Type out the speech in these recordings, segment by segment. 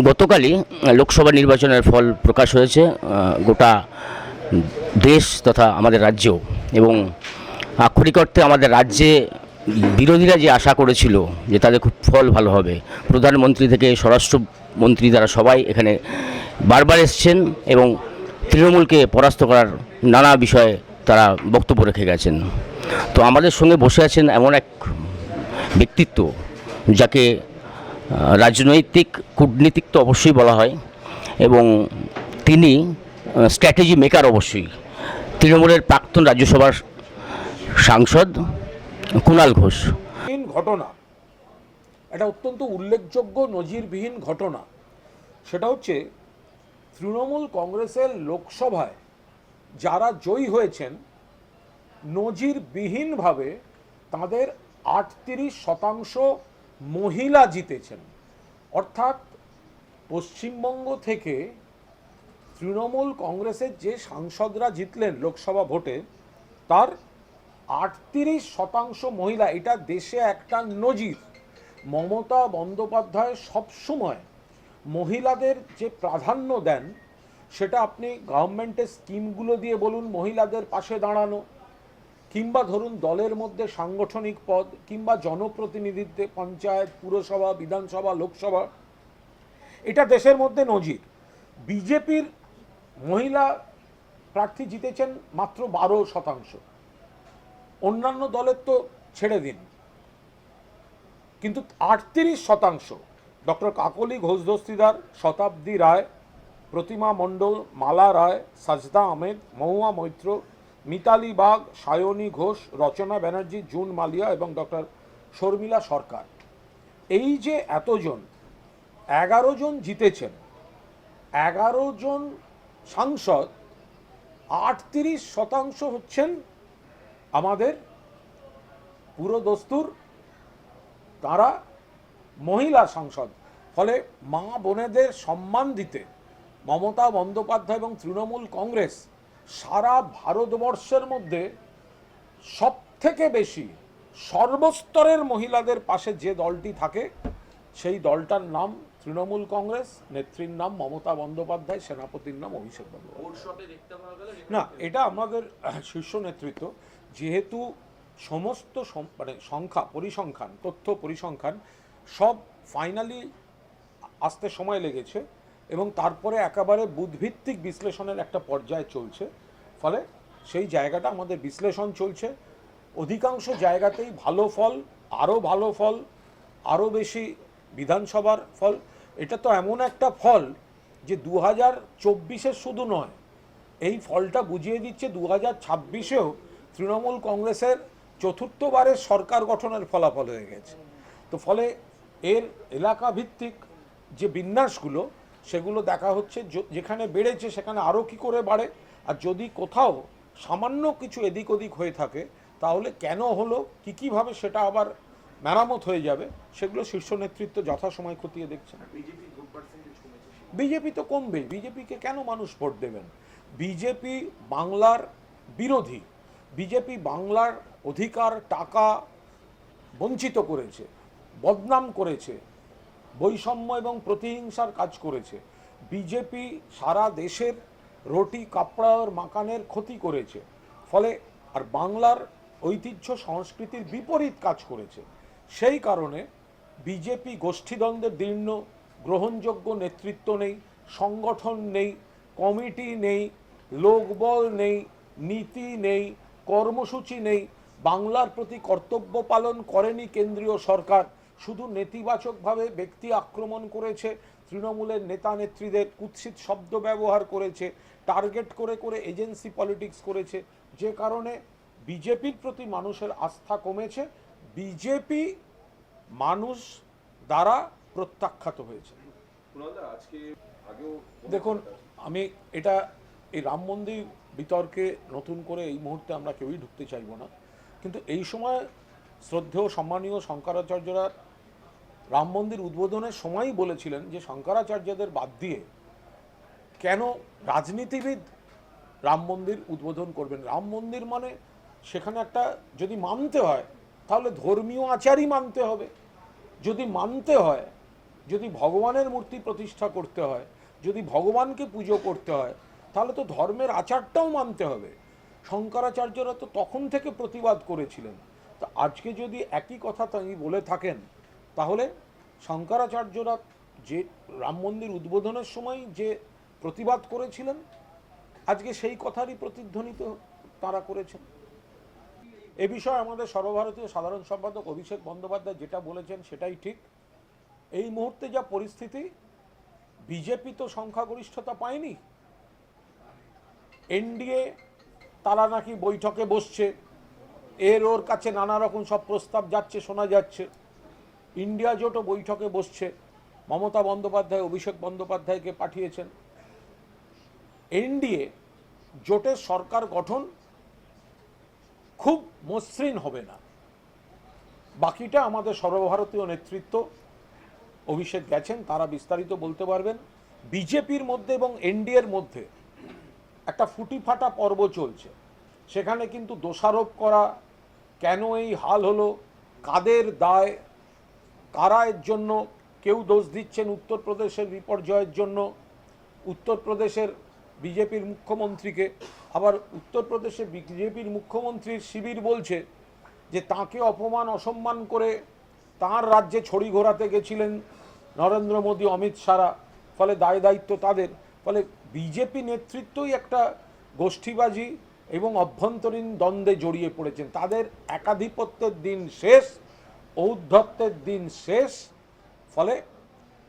গতকালই লোকসভা নির্বাচনের ফল প্রকাশ হয়েছে গোটা দেশ তথা আমাদের রাজ্যেও। এবং আক্ষরিক অর্থে আমাদের রাজ্যে বিরোধীরা যে আশা করেছিল যে তাদের খুব ফল ভালো হবে, প্রধানমন্ত্রী থেকে স্বরাষ্ট্রমন্ত্রী তারা সবাই এখানে বারবার এসছেন এবং তৃণমূলকে পরাস্ত করার নানা বিষয়ে তারা বক্তব্য রেখে গেছেন। তো আমাদের সঙ্গে বসে আছেন এমন এক ব্যক্তিত্ব যাকে রাজনৈতিক কূটনীতিক তো অবশ্যই বলা হয়, এবং তিনি স্ট্র্যাটেজি মেকার অবশ্যই। তৃণমূলের প্রাক্তন রাজ্যসভার সাংসদ কুণাল ঘোষ। ঘটনা, এটা অত্যন্ত উল্লেখযোগ্য নজিরবিহীন ঘটনা। সেটা হচ্ছে তৃণমূল কংগ্রেসের লোকসভায় যারা জয়ী হয়েছেন নজিরবিহীনভাবে তাদের 38% মহিলা জিতেছেন। অর্থাৎ পশ্চিমবঙ্গ থেকে তৃণমূল কংগ্রেসের যে সাংসদরা জিতলেন লোকসভা ভোটে তার 38% মহিলা। এটা দেশে একটা নজির। মমতা বন্দ্যোপাধ্যায় সবসময় মহিলাদের যে প্রাধান্য দেন সেটা আপনি গভর্নমেন্টের স্কিমগুলো দিয়ে বলুন, মহিলাদের পাশে দাঁড়ানো, কিংবা ধরুন দলের মধ্যে সাংগঠনিক পদ, কিংবা জনপ্রতিনিধিত্বে পঞ্চায়েত, পুরসভা, বিধানসভা, লোকসভা, এটা দেশের মধ্যে নজির। বিজেপির মহিলা প্রার্থী জিতেছেন মাত্র 12%। অন্যান্য দলের তো ছেড়ে দিন, কিন্তু 38%। ডক্টর কাকলি ঘোষ দস্তিদার, শতাব্দী রায়, প্রতিমা মণ্ডল, মালা রায়, সাজদা আহমেদ, মহুয়া মৈত্র, মিতালি বাগ, সায়নী ঘোষ, রচনা ব্যানার্জি, জুন মালিয়া এবং ডক্টর শর্মিলা সরকার, এই যে এতজন, 11 জন জিতেছেন। 11 জন সাংসদ, 38% হচ্ছেন আমাদের পুরোদস্তুর, তারা মহিলা সাংসদ। ফলে মা বোনেদের সম্মান দিতে মমতা বন্দ্যোপাধ্যায় এবং তৃণমূল কংগ্রেস সারা ভারতবর্ষের মধ্যে সবথেকে বেশি সর্বস্তরের মহিলাদের পাশে যে দলটি থাকে সেই দলটার নাম তৃণমূল কংগ্রেস, নেত্রীর নাম মমতা বন্দ্যোপাধ্যায়, সেনাপতির নাম অভিষেক বন্দ্যোপাধ্যায়। না, এটা আমাদের শীর্ষ নেতৃত্ব, যেহেতু সমস্ত মানে সংখ্যা পরিসংখ্যান, তথ্য পরিসংখ্যান সব ফাইনালি আসতে সময় লেগেছে এবং তারপরে একেবারে বুধভিত্তিক বিশ্লেষণের একটা পর্যায়ে চলছে। ফলে সেই জায়গাটা আমাদের বিশ্লেষণ চলছে। অধিকাংশ জায়গাতেই ভালো ফল, আরও ভালো ফল, আরও বেশি বিধানসভার ফল। এটা তো এমন একটা ফল যে 2024-এ শুধু নয়, এই ফলটা বুঝিয়ে দিচ্ছে 2026-এও তৃণমূল কংগ্রেসের চতুর্থবারের সরকার গঠনের ফলাফল হয়ে গেছে। তো ফলে এর এলাকা ভিত্তিক যে বিন্যাসগুলো সেগুলো দেখা হচ্ছে, যেখানে বেড়েছে সেখানে আরও কী করে বাড়ে, আর যদি কোথাও সামান্য কিছু এদিক ওদিক হয়ে থাকে তাহলে কেন হলো, কীভাবে সেটা আবার মেরামত হয়ে যাবে, সেগুলো শীর্ষ নেতৃত্ব যথাসময় খতিয়ে দেখছে। বিজেপি তো কমবে, বিজেপিকে কেন মানুষ ভোট দেবেন? বিজেপি বাংলার বিরোধী, বিজেপি বাংলার অধিকার, টাকা বঞ্চিত করেছে, বদনাম করেছে, বৈষম্য এবং প্রতিহিংসার কাজ করেছে। বিজেপি সারা দেশের রুটি কাপড়া আর মাকানের ক্ষতি করেছে। ফলে আর বাংলার ঐতিহ্য সংস্কৃতির বিপরীত কাজ করেছে। সেই কারণে বিজেপি গোষ্ঠীদ্বন্দ্বের দীর্ণ, গ্রহণযোগ্য নেতৃত্ব নেই, সংগঠন নেই, কমিটি নেই, লোকবল নেই, নীতি নেই, কর্মসূচি নেই, বাংলার প্রতি কর্তব্য পালন করেনি কেন্দ্রীয় সরকার, শুধু নেতিবাচকভাবে ব্যক্তি আক্রমণ করেছে, তৃণমূলের নেতা নেত্রীদের কুৎসিত শব্দ ব্যবহার করেছে, টার্গেট করে করে এজেন্সি পলিটিক্স করেছে, যে কারণে বিজেপির প্রতি মানুষের আস্থা কমেছে। বিজেপি মানুষ দ্বারা প্রত্যাখ্যাত হয়েছে। দেখুন, আমি এটা এই রাম মন্দির বিতর্কে নতুন করে এই মুহূর্তে আমরা কেউই ঢুকতে চাইব না, কিন্তু এই সময় শ্রদ্ধেয় সম্মানীয় শঙ্করাচার্যরা রাম মন্দির উদ্বোধনের সময়ই বলেছিলেন যে শঙ্করাচার্যদের বাদ দিয়ে কেন রাজনীতিবিদ রাম মন্দির উদ্বোধন করবেন। রাম মন্দির মানে সেখানে একটা যদি মানতে হয় তাহলে ধর্মীয় আচারই মানতে হবে। যদি মানতে হয় যদি ভগবানের মূর্তি প্রতিষ্ঠা করতে হয়, যদি ভগবানকে পুজো করতে হয়, তাহলে তো ধর্মের আচারটাও মানতে হবে। শঙ্করাচার্যরা তো তখন থেকে প্রতিবাদ করেছিলেন। তো আজকে যদি একই কথা তিনি বলে থাকেন, তাহলে শঙ্করাচার্যরা যে রাম মন্দির উদ্বোধনের সময় যে প্রতিবাদ করেছিলেন, আজকে সেই কথারই প্রতিধ্বনিত তারা করেছেন। এ বিষয়ে আমাদের সর্বভারতীয় সাধারণ সম্পাদক অভিষেক বন্দ্যোপাধ্যায় যেটা বলেছেন সেটাই ঠিক। এই মুহূর্তে যা পরিস্থিতি, বিজেপি তো সংখ্যাগরিষ্ঠতা পায়নি, এনডিএ তারা নাকি বৈঠকে বসছে, ওর কাছে নানা রকম সব প্রস্তাব যাচ্ছে, শোনা যাচ্ছে। ইন্ডিয়া জোটও বৈঠকে বসছে, মমতা বন্দ্যোপাধ্যায় অভিষেক বন্দ্যোপাধ্যায়কে পাঠিয়েছেন। এনডিএ জোটের সরকার গঠন খুব মসৃণ হবে না। বাকিটা আমাদের সর্বভারতীয় নেতৃত্ব, অভিষেক গেছেন, তারা বিস্তারিত বলতে পারবেন। বিজেপির মধ্যে এবং এনডিএর মধ্যে একটা ফুটিফাটা পর্ব চলছে। সেখানে কিন্তু দোষারোপ করা, কেন এই হাল হলো, কাদের দায়, কারা এর জন্য, কেউ দোষ দিচ্ছেন উত্তরপ্রদেশের বিপর্যয়ের জন্য উত্তরপ্রদেশের বিজেপির মুখ্যমন্ত্রীকে, আবার উত্তরপ্রদেশের বিজেপির মুখ্যমন্ত্রীর শিবির বলছে যে তাকে অপমান অসম্মান করে তার রাজ্যে ছড়ি ঘোরাতে গেছিলেন নরেন্দ্র মোদী, অমিত শাহরা, ফলে দায় দায়িত্ব তাদের। ফলে বিজেপি নেতৃত্বই একটা গোষ্ঠীবাজি এবং অভ্যন্তরীণ দ্বন্দ্বে জড়িয়ে পড়েছেন। তাদের একাধিপত্যের দিন শেষ, ঔদ্ধত্যের দিন শেষ। ফলে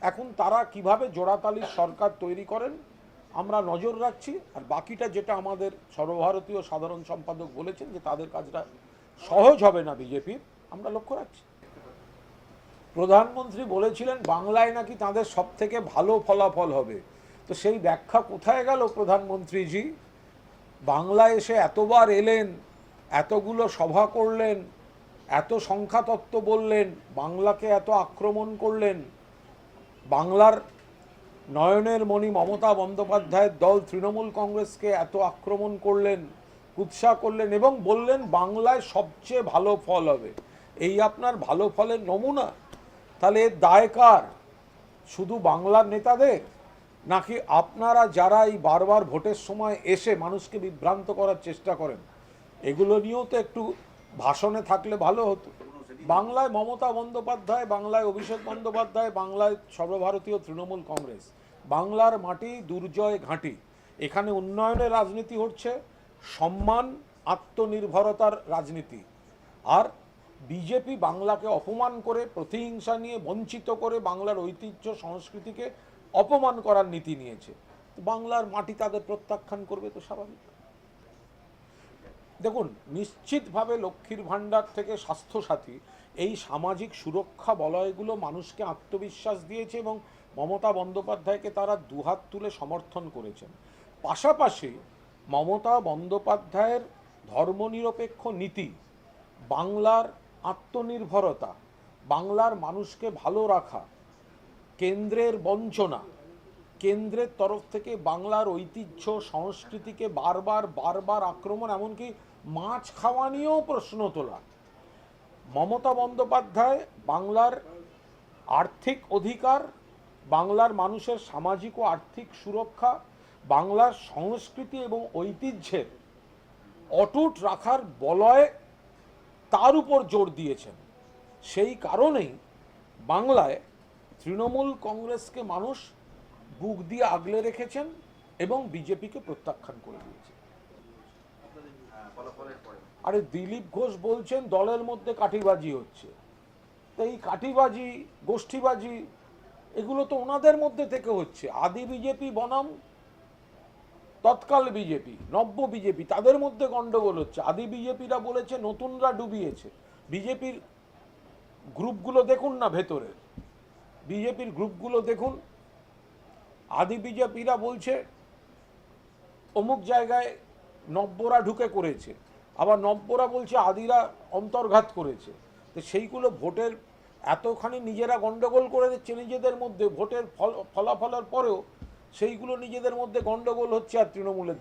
এখন তারা কিভাবে জোড়াতালির সরকার তৈরি করেন আমরা নজর রাখছি। আর বাকিটা যেটা আমাদের সর্বভারতীয় সাধারণ সম্পাদক বলেছেন যে তাদের কাজটা সহজ হবে না বিজেপির, আমরা লক্ষ্য রাখছি। প্রধানমন্ত্রী বলেছিলেন বাংলায় নাকি তাদের সব থেকে ভালো ফলাফল হবে, তো সেই ব্যাখ্যা কোথায় গেল প্রধানমন্ত্রীজি? বাংলায় এসে এতবার এলেন, এতগুলো সভা করলেন, এত সংখ্যাতত্ত্ব বললেন, বাংলাকে এত আক্রমণ করলেন, বাংলার নয়নের মণি মমতা বন্দ্যোপাধ্যায়ের দল তৃণমূল কংগ্রেসকে এত আক্রমণ করলেন, কুৎসা করলেন এবং বললেন বাংলায় সবচেয়ে ভালো ফল হবে। এই আপনার ভালো ফলের নমুনা? তাহলে এর দায় কার? শুধু বাংলার নেতাদের, নাকি আপনারা যারা এই বারবার ভোটের সময় এসে মানুষকে বিভ্রান্ত করার চেষ্টা করেন? এগুলো নিয়েও তো একটু ভাষণে থাকলে ভালো হতো। বাংলায় মমতা বন্দ্যোপাধ্যায়, বাংলায় অভিষেক বন্দ্যোপাধ্যায়, বাংলায় সর্বভারতীয় তৃণমূল কংগ্রেস। বাংলার মাটি দুর্জয় ঘাঁটি। এখানে উন্নয়নের রাজনীতি হচ্ছে, সম্মান আত্মনির্ভরতার রাজনীতি। আর বিজেপি বাংলাকে অপমান করে, প্রতিহিংসা নিয়ে, বঞ্চিত করে বাংলার ঐতিহ্য সংস্কৃতিকে অপমান করার নীতি নিয়েছে। বাংলার মাটি তাদের প্রত্যাখ্যান করবে তো স্বাভাবিক। দেখুন, নিশ্চিতভাবে লক্ষ্মীর ভাণ্ডার থেকে স্বাস্থ্যসাথী, এই সামাজিক সুরক্ষা বলয়গুলো মানুষকে আত্মবিশ্বাস দিয়েছে এবং মমতা বন্দ্যোপাধ্যায়কে তারা দুহাত তুলে সমর্থন করেছেন। পাশাপাশি মমতা বন্দ্যোপাধ্যায়ের ধর্মনিরপেক্ষ নীতি, বাংলার আত্মনির্ভরতা, বাংলার মানুষকে ভালো রাখা, কেন্দ্রের বঞ্চনা, কেন্দ্রের তরফ থেকে বাংলার ঐতিহ্য সংস্কৃতিকে বারবার আক্রমণ, এমনকি মাছ খাওয়া নিয়েও প্রশ্ন তোলা। মমতা বন্দ্যোপাধ্যায় বাংলার আর্থিক অধিকার, বাংলার মানুষের সামাজিক ও আর্থিক সুরক্ষা, বাংলার সংস্কৃতি এবং ঐতিহ্যের অটুট রাখার বলয়, তার উপর জোর দিয়েছেন। সেই কারণেই বাংলায় তৃণমূল কংগ্রেসকে মানুষ বুক দিয়ে আগলে রেখেছেন এবং বিজেপিকে প্রত্যাখ্যান করে দিয়েছে। আরে দিলীপ ঘোষ বলছেন দলের মধ্যে কাঠিবাজি হচ্ছে, তো এই কাঠিবাজি, গোষ্ঠীবাজি, এগুলো তো ওনাদের মধ্যে থেকে হচ্ছে। আদি বিজেপি বনাম তৎকাল বিজেপি, নব্য বিজেপি, তাদের মধ্যে গন্ডগোল হচ্ছে। আদি বিজেপিরা বলেছে নতুনরা ডুবিয়েছে। বিজেপির গ্রুপগুলো দেখুন না, ভেতরে বিজেপির গ্রুপগুলো দেখুন। আদি বিজেপিরা বলছে অমুক জায়গায় নব্যরা ঢুকে করেছে, আবার নব্যরা বলছে আদিরা অন্তর্ঘাত করেছে। তো সেইগুলো ভোটের এতখানি নিজেরা গন্ডগোল করে দিচ্ছে নিজেদের মধ্যে, ভোটের ফলাফলের পরেও সেইগুলো নিজেদের মধ্যে গন্ডগোল হচ্ছে আর তৃণমূলের